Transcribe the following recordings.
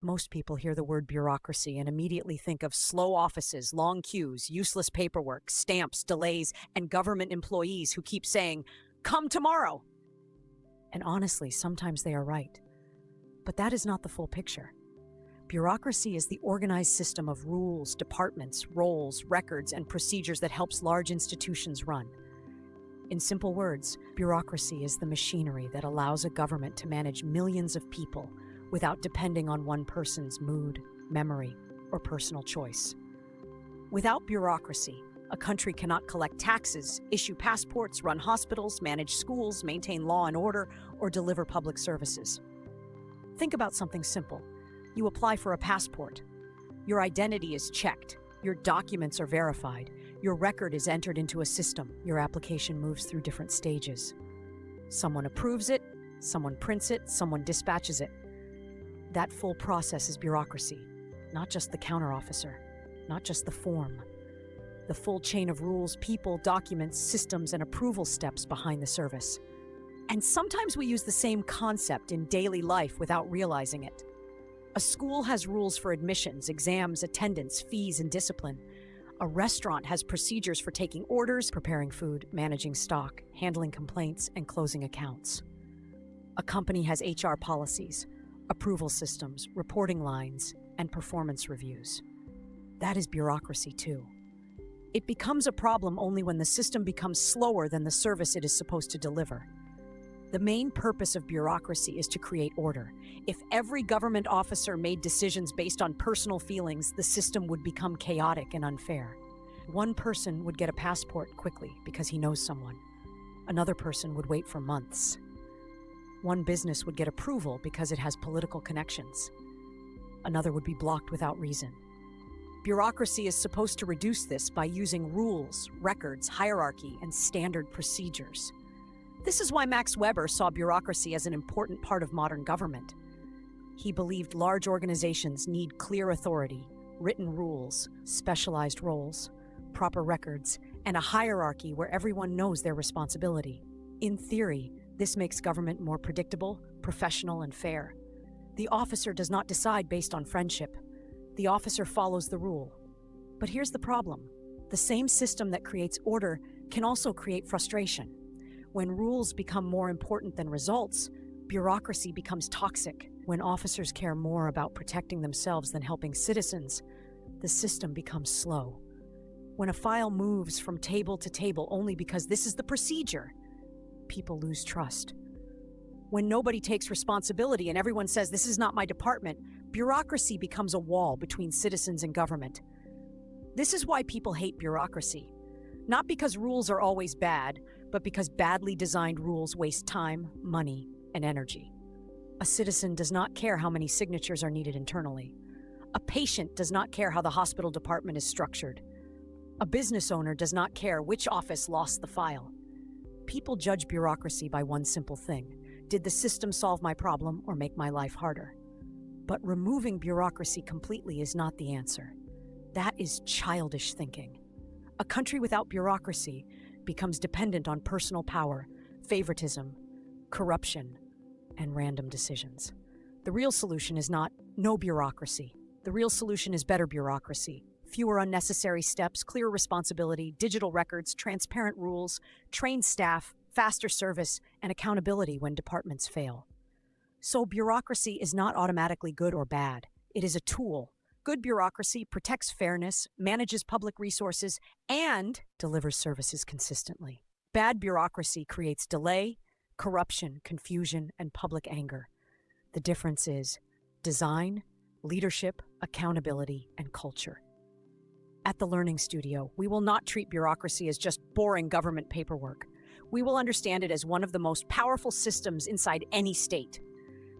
Most people hear the word bureaucracy and immediately think of slow offices, long queues, useless paperwork, stamps, delays, and government employees who keep saying, "Come tomorrow." And honestly, sometimes they are right. But that is not the full picture. Bureaucracy is the organized system of rules, departments, roles, records, and procedures that helps large institutions run. In simple words, bureaucracy is the machinery that allows a government to manage millions of people without depending on one person's mood, memory, or personal choice. Without bureaucracy, a country cannot collect taxes, issue passports, run hospitals, manage schools, maintain law and order, or deliver public services. Think about something simple. You apply for a passport. Your identity is checked. Your documents are verified. Your record is entered into a system. Your application moves through different stages. Someone approves it, someone prints it, someone dispatches it. That full process is bureaucracy, not just the counter officer, not just the form. The full chain of rules, people, documents, systems, and approval steps behind the service. And sometimes we use the same concept in daily life without realizing it. A school has rules for admissions, exams, attendance, fees, and discipline. A restaurant has procedures for taking orders, preparing food, managing stock, handling complaints, and closing accounts. A company has HR policies, approval systems, reporting lines, and performance reviews. That is bureaucracy too. It becomes a problem only when the system becomes slower than the service it is supposed to deliver. The main purpose of bureaucracy is to create order. If every government officer made decisions based on personal feelings, the system would become chaotic and unfair. One person would get a passport quickly because he knows someone. Another person would wait for months. One business would get approval because it has political connections. Another would be blocked without reason. Bureaucracy is supposed to reduce this by using rules, records, hierarchy, and standard procedures. This is why Max Weber saw bureaucracy as an important part of modern government. He believed large organizations need clear authority, written rules, specialized roles, proper records, and a hierarchy where everyone knows their responsibility. In theory, this makes government more predictable, professional, and fair. The officer does not decide based on friendship. The officer follows the rule. But here's the problem. The same system that creates order can also create frustration. When rules become more important than results, bureaucracy becomes toxic. When officers care more about protecting themselves than helping citizens, the system becomes slow. When a file moves from table to table only because this is the procedure, people lose trust. When nobody takes responsibility and everyone says, "This is not my department," bureaucracy becomes a wall between citizens and government. This is why people hate bureaucracy. Not because rules are always bad, but because badly designed rules waste time, money, and energy. A citizen does not care how many signatures are needed internally. A patient does not care how the hospital department is structured. A business owner does not care which office lost the file. People judge bureaucracy by one simple thing. Did the system solve my problem or make my life harder? But removing bureaucracy completely is not the answer. That is childish thinking. A country without bureaucracy becomes dependent on personal power, favoritism, corruption, and random decisions. The real solution is not no bureaucracy. The real solution is better bureaucracy. Fewer unnecessary steps, clear responsibility, digital records, transparent rules, trained staff, faster service, and accountability when departments fail. So bureaucracy is not automatically good or bad. It is a tool. Good bureaucracy protects fairness, manages public resources, and delivers services consistently. Bad bureaucracy creates delay, corruption, confusion, and public anger. The difference is design, leadership, accountability, and culture. At the Learning Studio, we will not treat bureaucracy as just boring government paperwork. We will understand it as one of the most powerful systems inside any state.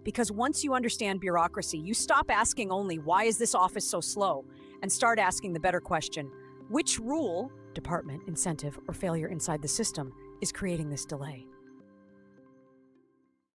Because once you understand bureaucracy, you stop asking only, "Why is this office so slow?" and start asking the better question, which rule, department, incentive, or failure inside the system is creating this delay?